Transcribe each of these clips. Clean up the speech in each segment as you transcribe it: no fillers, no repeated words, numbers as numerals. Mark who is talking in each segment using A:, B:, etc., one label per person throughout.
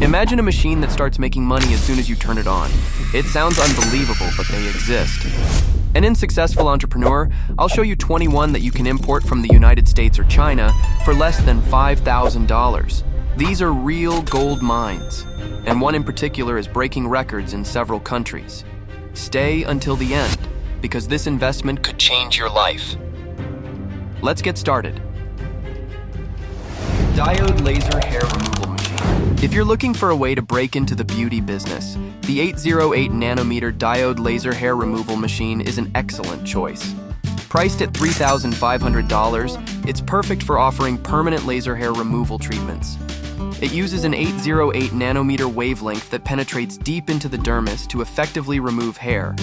A: Imagine a machine that starts making money as soon as you turn it on. It sounds unbelievable, but they exist. And in Successful Entrepreneur, I'll show you 21 that you can import from the United States or China for less than $5,000. These are real gold mines, and one in particular is breaking records in several countries. Stay until the end, because this investment could change your life. Let's get started. Diode laser hair removal machine. If you're looking for a way to break into the beauty business, the 808 nanometer diode laser hair removal machine is an excellent choice. Priced at $3,500, it's perfect for offering permanent laser hair removal treatments. It uses an 808 nanometer wavelength that penetrates deep into the dermis to effectively remove hair.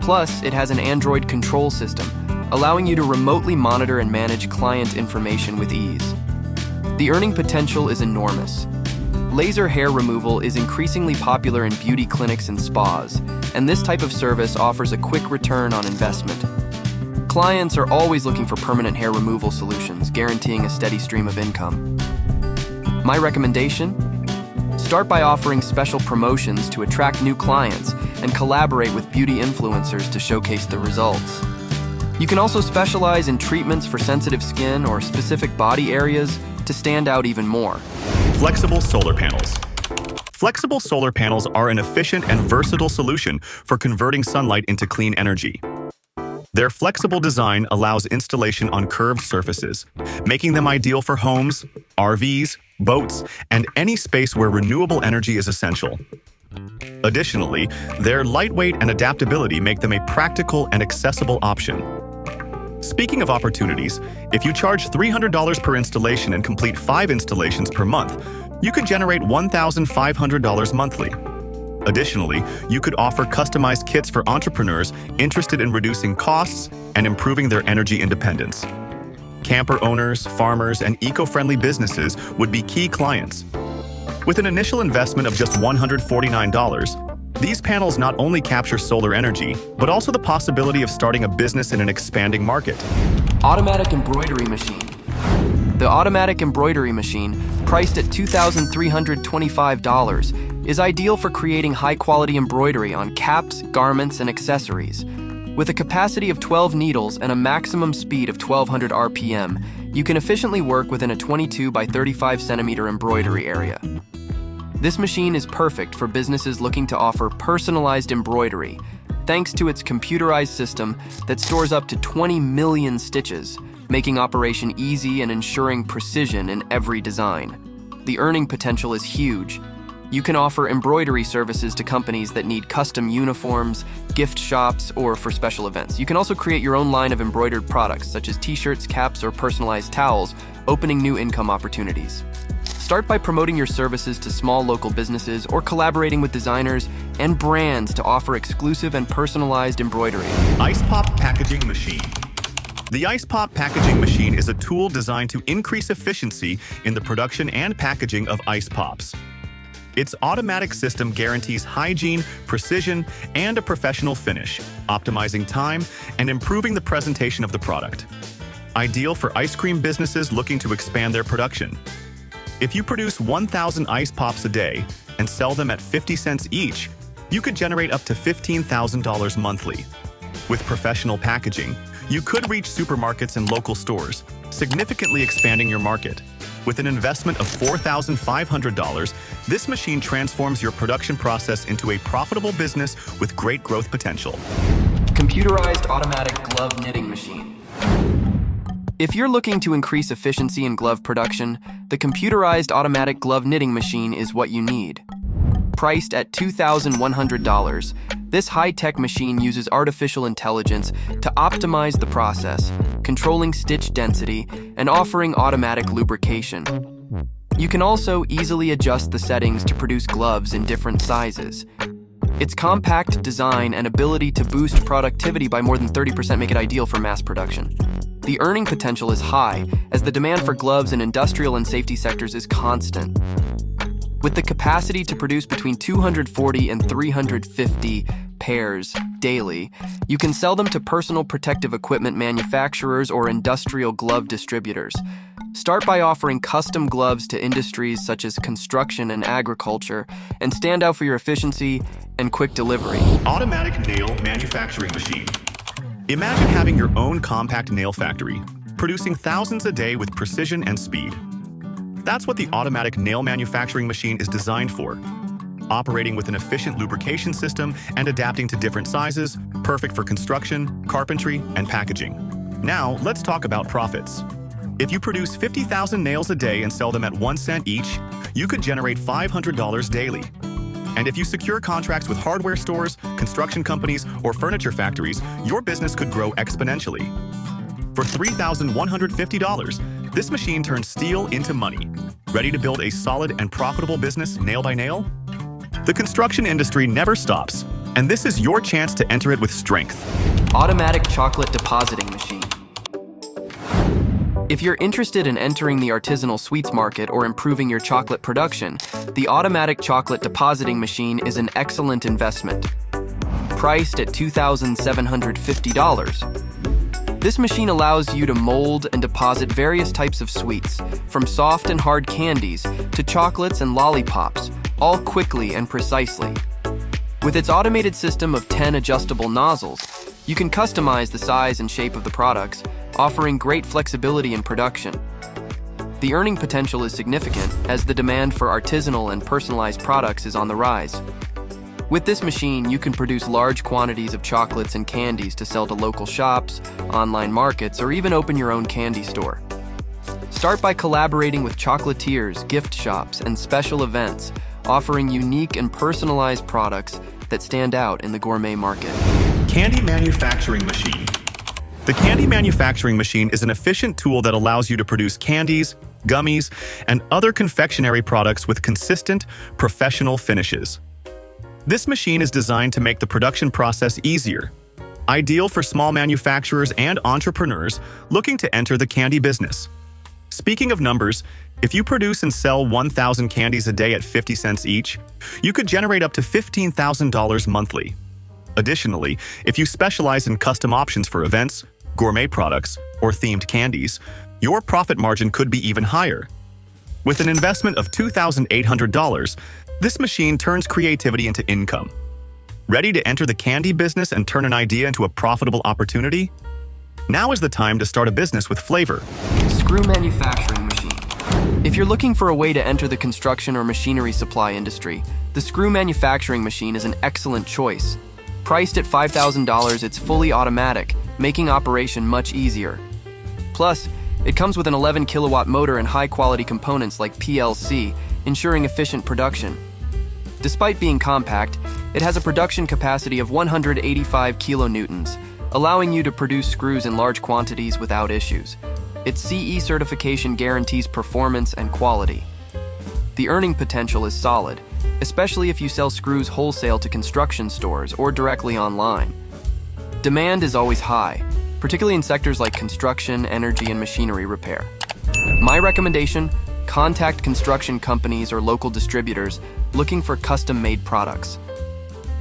A: Plus, it has an Android control system, allowing you to remotely monitor and manage client information with ease. The earning potential is enormous. Laser hair removal is increasingly popular in beauty clinics and spas, and this type of service offers a quick return on investment. Clients are always looking for permanent hair removal solutions, guaranteeing a steady stream of income. My recommendation? Start by offering special promotions to attract new clients and collaborate with beauty influencers to showcase the results. You can also specialize in treatments for sensitive skin or specific body areas to stand out even more.
B: Flexible solar panels. Flexible solar panels are an efficient and versatile solution for converting sunlight into clean energy. Their flexible design allows installation on curved surfaces, making them ideal for homes, RVs, boats, and any space where renewable energy is essential. Additionally, their lightweight and adaptability make them a practical and accessible option. Speaking of opportunities, if you charge $300 per installation and complete 5 installations per month, you could generate $1,500 monthly. Additionally, you could offer customized kits for entrepreneurs interested in reducing costs and improving their energy independence. Camper owners, farmers, and eco-friendly businesses would be key clients. With an initial investment of just $149, these panels not only capture solar energy, but also the possibility of starting a business in an expanding market.
A: Automatic embroidery machine. The automatic embroidery machine, priced at $2,325, is ideal for creating high-quality embroidery on caps, garments, and accessories. With a capacity of 12 needles and a maximum speed of 1200 RPM, you can efficiently work within a 22 by 35 centimeter embroidery area. This machine is perfect for businesses looking to offer personalized embroidery, thanks to its computerized system that stores up to 20 million stitches, making operation easy and ensuring precision in every design. The earning potential is huge. You can offer embroidery services to companies that need custom uniforms, gift shops, or for special events. You can also create your own line of embroidered products, such as t-shirts, caps, or personalized towels, opening new income opportunities. Start by promoting your services to small local businesses or collaborating with designers and brands to offer exclusive and personalized embroidery.
B: Ice Pop Packaging Machine. The Ice Pop Packaging Machine is a tool designed to increase efficiency in the production and packaging of ice pops. Its automatic system guarantees hygiene, precision, and a professional finish, optimizing time and improving the presentation of the product. Ideal for ice cream businesses looking to expand their production. If you produce 1,000 ice pops a day and sell them at 50 cents each, you could generate up to $15,000 monthly. With professional packaging, you could reach supermarkets and local stores, significantly expanding your market. With an investment of $4,500, this machine transforms your production process into a profitable business with great growth potential.
A: Computerized automatic glove knitting machine. If you're looking to increase efficiency in glove production, the computerized automatic glove knitting machine is what you need. Priced at $2,100, this high-tech machine uses artificial intelligence to optimize the process, controlling stitch density and offering automatic lubrication. You can also easily adjust the settings to produce gloves in different sizes. Its compact design and ability to boost productivity by more than 30% make it ideal for mass production. The earning potential is high, as the demand for gloves in industrial and safety sectors is constant. With the capacity to produce between 240 and 350 pairs daily, you can sell them to personal protective equipment manufacturers or industrial glove distributors. Start by offering custom gloves to industries such as construction and agriculture, and stand out for your efficiency and quick delivery.
B: Automatic nail manufacturing machine. Imagine having your own compact nail factory, producing thousands a day with precision and speed. That's what the automatic nail manufacturing machine is designed for. Operating with an efficient lubrication system and adapting to different sizes, perfect for construction, carpentry, and packaging. Now, let's talk about profits. If you produce 50,000 nails a day and sell them at 1 cent each, you could generate $500 daily. And if you secure contracts with hardware stores, construction companies, or furniture factories, your business could grow exponentially. For $3,150, this machine turns steel into money. Ready to build a solid and profitable business nail by nail? The construction industry never stops, and this is your chance to enter it with strength.
A: Automatic chocolate depositing machine. If you're interested in entering the artisanal sweets market or improving your chocolate production, the automatic chocolate depositing machine is an excellent investment. Priced at $2,750, this machine allows you to mold and deposit various types of sweets, from soft and hard candies to chocolates and lollipops, all quickly and precisely. With its automated system of 10 adjustable nozzles, you can customize the size and shape of the products, offering great flexibility in production. The earning potential is significant as the demand for artisanal and personalized products is on the rise. With this machine, you can produce large quantities of chocolates and candies to sell to local shops, online markets, or even open your own candy store. Start by collaborating with chocolatiers, gift shops, and special events, offering unique and personalized products that stand out in the gourmet market.
B: Candy manufacturing machine. The candy manufacturing machine is an efficient tool that allows you to produce candies, gummies, and other confectionery products with consistent, professional finishes. This machine is designed to make the production process easier, ideal for small manufacturers and entrepreneurs looking to enter the candy business. Speaking of numbers, if you produce and sell 1,000 candies a day at 50 cents each, you could generate up to $15,000 monthly. Additionally, if you specialize in custom options for events, gourmet products, or themed candies, your profit margin could be even higher. With an investment of $2,800, this machine turns creativity into income. Ready to enter the candy business and turn an idea into a profitable opportunity? Now is the time to start a business with flavor.
A: Screw manufacturing machine. If you're looking for a way to enter the construction or machinery supply industry, the screw manufacturing machine is an excellent choice. Priced at $5,000, it's fully automatic, making operation much easier. Plus, it comes with an 11-kilowatt motor and high-quality components like PLC, ensuring efficient production. Despite being compact, it has a production capacity of 185 kilonewtons, allowing you to produce screws in large quantities without issues. Its CE certification guarantees performance and quality. The earning potential is solid, especially if you sell screws wholesale to construction stores or directly online. Demand is always high, particularly in sectors like construction, energy, and machinery repair. My recommendation: contact construction companies or local distributors looking for custom-made products.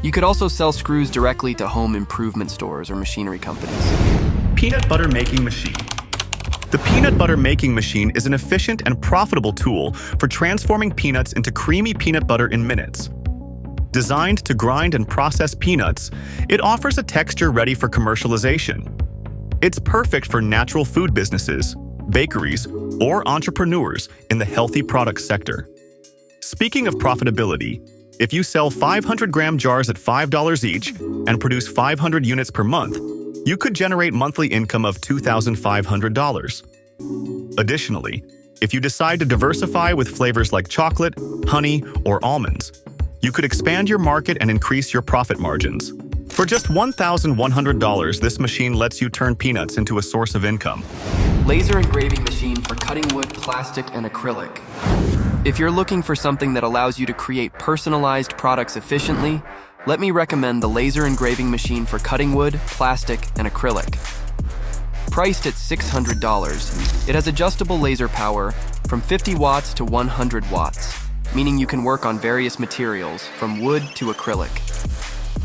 A: You could also sell screws directly to home improvement stores or machinery companies.
B: Peanut butter making machine. The peanut butter making machine is an efficient and profitable tool for transforming peanuts into creamy peanut butter in minutes. Designed to grind and process peanuts, it offers a texture ready for commercialization. It's perfect for natural food businesses, bakeries, or entrepreneurs in the healthy products sector. Speaking of profitability, if you sell 500-gram jars at $5 each and produce 500 units per month, you could generate monthly income of $2,500. Additionally, if you decide to diversify with flavors like chocolate, honey, or almonds, you could expand your market and increase your profit margins. For just $1,100, this machine lets you turn peanuts into a source of income.
A: Laser engraving machine for cutting wood, plastic, and acrylic. If you're looking for something that allows you to create personalized products efficiently, let me recommend the laser engraving machine for cutting wood, plastic, and acrylic. Priced at $600, it has adjustable laser power from 50 watts to 100 watts, meaning you can work on various materials from wood to acrylic.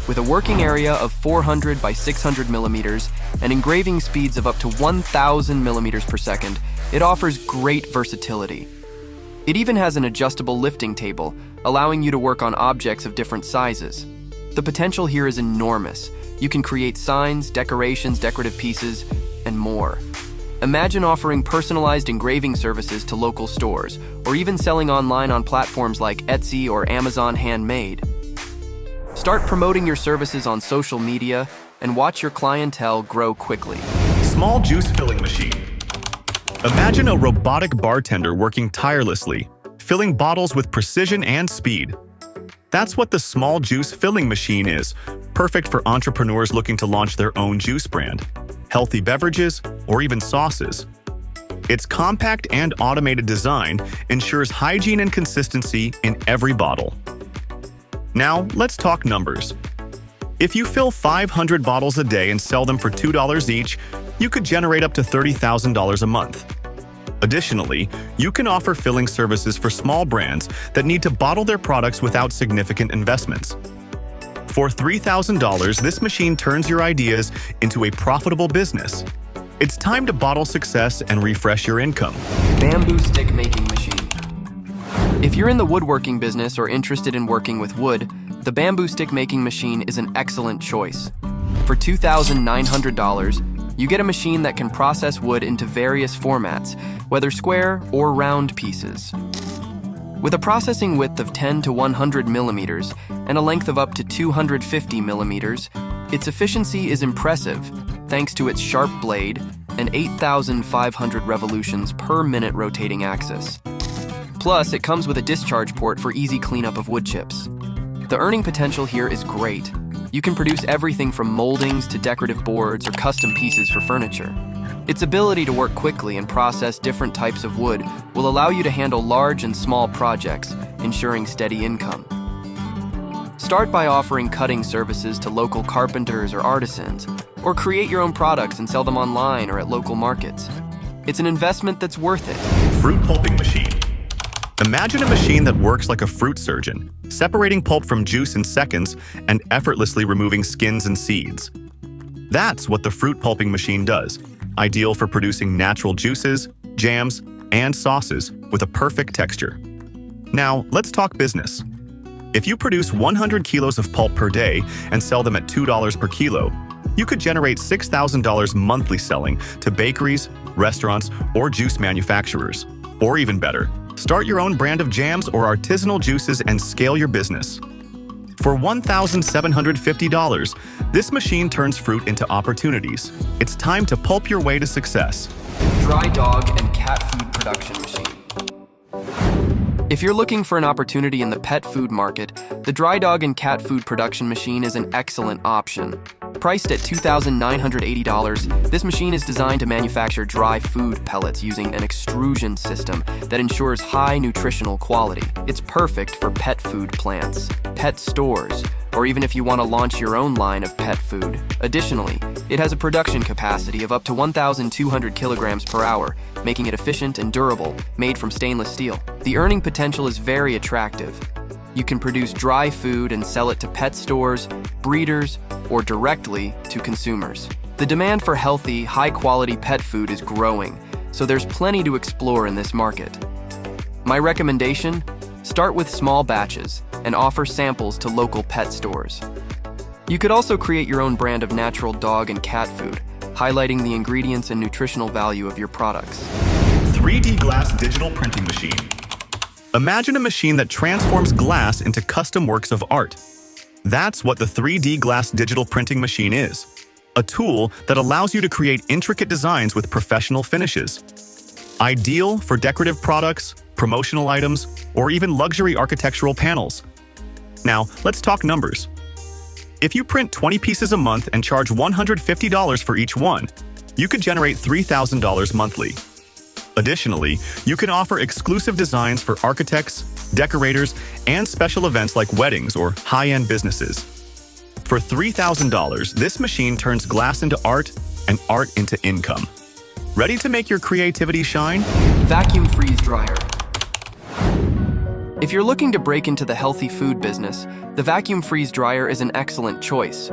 A: With a working area of 400 by 600 millimeters and engraving speeds of up to 1,000 millimeters per second, it offers great versatility. It even has an adjustable lifting table, allowing you to work on objects of different sizes. The potential here is enormous. You can create signs, decorations, decorative pieces, and more. Imagine offering personalized engraving services to local stores, or even selling online on platforms like Etsy or Amazon Handmade. Start promoting your services on social media and watch your clientele grow quickly.
B: Small juice filling machine. Imagine a robotic bartender working tirelessly, filling bottles with precision and speed. That's what the small juice filling machine is, perfect for entrepreneurs looking to launch their own juice brand, healthy beverages, or even sauces. Its compact and automated design ensures hygiene and consistency in every bottle. Now, let's talk numbers. If you fill 500 bottles a day and sell them for $2 each, you could generate up to $30,000 a month. Additionally, you can offer filling services for small brands that need to bottle their products without significant investments. For $3,000, this machine turns your ideas into a profitable business. It's time to bottle success and refresh your income.
A: Bamboo stick making machine. If you're in the woodworking business or interested in working with wood, the bamboo stick making machine is an excellent choice. For $2,900, you get a machine that can process wood into various formats, whether square or round pieces. With a processing width of 10 to 100 millimeters and a length of up to 250 millimeters, its efficiency is impressive thanks to its sharp blade and 8,500 revolutions per minute rotating axis. Plus, it comes with a discharge port for easy cleanup of wood chips. The earning potential here is great. You can produce everything from moldings to decorative boards or custom pieces for furniture. Its ability to work quickly and process different types of wood will allow you to handle large and small projects, ensuring steady income. Start by offering cutting services to local carpenters or artisans, or create your own products and sell them online or at local markets. It's an investment that's worth it.
B: Fruit pulping machine. Imagine a machine that works like a fruit surgeon, separating pulp from juice in seconds and effortlessly removing skins and seeds. That's what the fruit pulping machine does, ideal for producing natural juices, jams, and sauces with a perfect texture. Now, let's talk business. If you produce 100 kilos of pulp per day and sell them at $2 per kilo, you could generate $6,000 monthly selling to bakeries, restaurants, or juice manufacturers. Or even better, start your own brand of jams or artisanal juices and scale your business. For $1,750, this machine turns fruit into opportunities. It's time to pulp your way to success.
A: Dry dog and cat food production machine. If you're looking for an opportunity in the pet food market, the dry dog and cat food production machine is an excellent option. Priced at $2,980, this machine is designed to manufacture dry food pellets using an extrusion system that ensures high nutritional quality. It's perfect for pet food plants, pet stores, or even if you want to launch your own line of pet food. Additionally, it has a production capacity of up to 1,200 kilograms per hour, making it efficient and durable, made from stainless steel. The earning potential is very attractive. You can produce dry food and sell it to pet stores, breeders, or directly to consumers. The demand for healthy, high-quality pet food is growing, so there's plenty to explore in this market. My recommendation? Start with small batches and offer samples to local pet stores. You could also create your own brand of natural dog and cat food, highlighting the ingredients and nutritional value of your products.
B: 3D glass digital printing machine. Imagine a machine that transforms glass into custom works of art. That's what the 3D glass digital printing machine is. A tool that allows you to create intricate designs with professional finishes. Ideal for decorative products, promotional items, or even luxury architectural panels. Now, let's talk numbers. If you print 20 pieces a month and charge $150 for each one, you could generate $3,000 monthly. Additionally, you can offer exclusive designs for architects, decorators, and special events like weddings or high-end businesses. For $3,000, this machine turns glass into art and art into income. Ready to make your creativity shine?
A: Vacuum freeze dryer. If you're looking to break into the healthy food business, the vacuum freeze dryer is an excellent choice.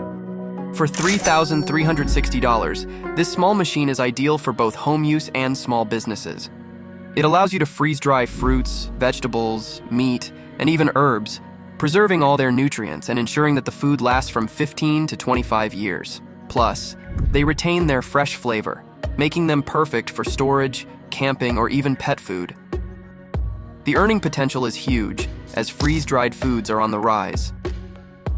A: For $3,360, this small machine is ideal for both home use and small businesses. It allows you to freeze-dry fruits, vegetables, meat, and even herbs, preserving all their nutrients and ensuring that the food lasts from 15 to 25 years. Plus, they retain their fresh flavor, making them perfect for storage, camping, or even pet food. The earning potential is huge, as freeze-dried foods are on the rise.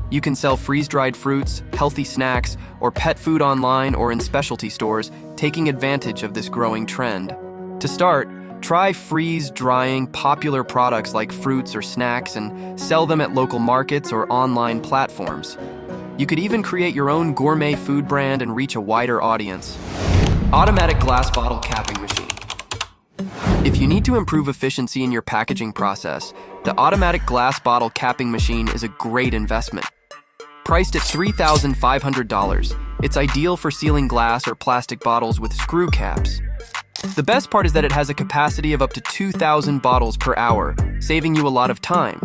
A: You can sell freeze-dried fruits, healthy snacks, or pet food online or in specialty stores, taking advantage of this growing trend. To start, try freeze-drying popular products like fruits or snacks and sell them at local markets or online platforms. You could even create your own gourmet food brand and reach a wider audience. Automatic glass bottle capping machine. If you need to improve efficiency in your packaging process, the automatic glass bottle capping machine is a great investment. Priced at $3,500, it's ideal for sealing glass or plastic bottles with screw caps. The best part is that it has a capacity of up to 2,000 bottles per hour, saving you a lot of time.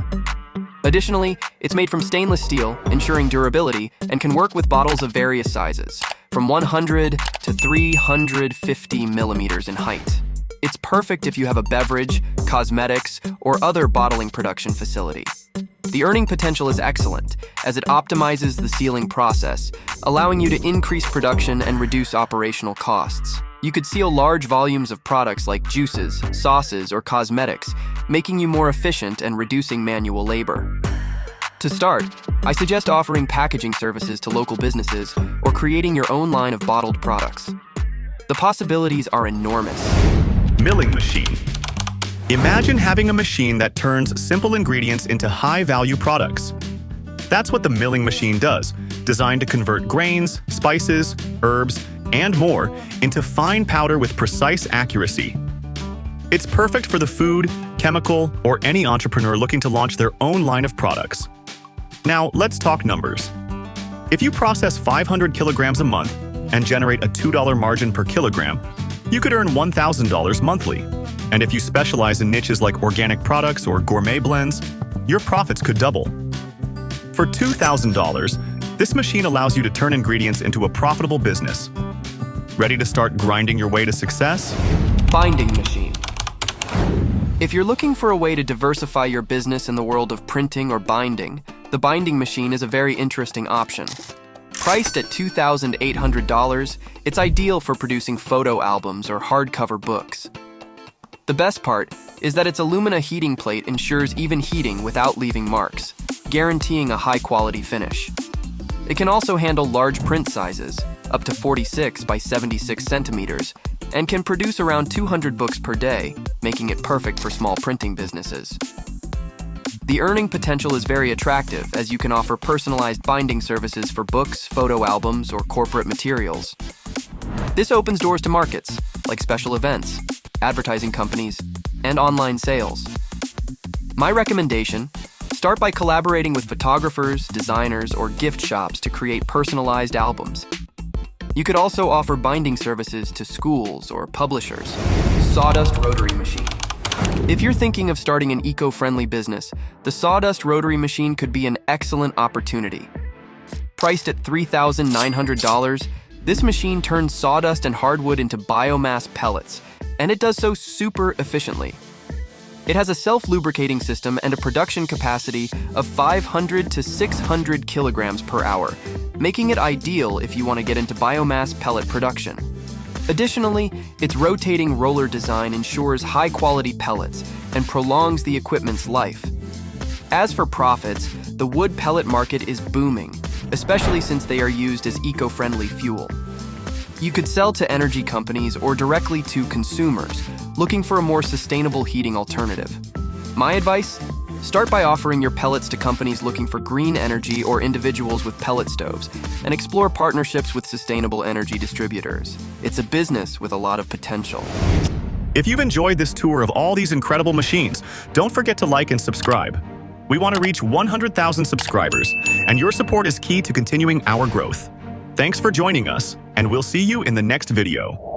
A: Additionally, it's made from stainless steel, ensuring durability, and can work with bottles of various sizes, from 100 to 350 millimeters in height. It's perfect if you have a beverage, cosmetics, or other bottling production facility. The earning potential is excellent, as it optimizes the sealing process, allowing you to increase production and reduce operational costs. You could seal large volumes of products like juices, sauces, or cosmetics, making you more efficient and reducing manual labor. To start, I suggest offering packaging services to local businesses or creating your own line of bottled products. The possibilities are enormous.
B: Milling machine. Imagine having a machine that turns simple ingredients into high-value products. That's what the milling machine does, designed to convert grains, spices, herbs, and more into fine powder with precise accuracy. It's perfect for the food, chemical, or any entrepreneur looking to launch their own line of products. Now, let's talk numbers. If you process 500 kilograms a month and generate a $2 margin per kilogram, you could earn $1,000 monthly. And if you specialize in niches like organic products or gourmet blends, your profits could double. For $2,000, this machine allows you to turn ingredients into a profitable business. Ready to start grinding your way to success?
A: Binding machine. If you're looking for a way to diversify your business in the world of printing or binding, the binding machine is a very interesting option. Priced at $2,800, it's ideal for producing photo albums or hardcover books. The best part is that its alumina heating plate ensures even heating without leaving marks, guaranteeing a high-quality finish. It can also handle large print sizes, up to 46 by 76 centimeters, and can produce around 200 books per day, making it perfect for small printing businesses. The earning potential is very attractive, as you can offer personalized binding services for books, photo albums, or corporate materials. This opens doors to markets, like special events, advertising companies, and online sales. My recommendation: start by collaborating with photographers, designers, or gift shops to create personalized albums. You could also offer binding services to schools or publishers. Sawdust rotary machine. If you're thinking of starting an eco-friendly business, the sawdust rotary machine could be an excellent opportunity. Priced at $3,900, this machine turns sawdust and hardwood into biomass pellets, and it does so super efficiently. It has a self-lubricating system and a production capacity of 500 to 600 kilograms per hour, making it ideal if you want to get into biomass pellet production. Additionally, its rotating roller design ensures high-quality pellets and prolongs the equipment's life. As for profits, the wood pellet market is booming, especially since they are used as eco-friendly fuel. You could sell to energy companies or directly to consumers looking for a more sustainable heating alternative. My advice? Start by offering your pellets to companies looking for green energy or individuals with pellet stoves, and explore partnerships with sustainable energy distributors. It's a business with a lot of potential.
B: If you've enjoyed this tour of all these incredible machines, don't forget to like and subscribe. We want to reach 100,000 subscribers, and your support is key to continuing our growth. Thanks for joining us, and we'll see you in the next video.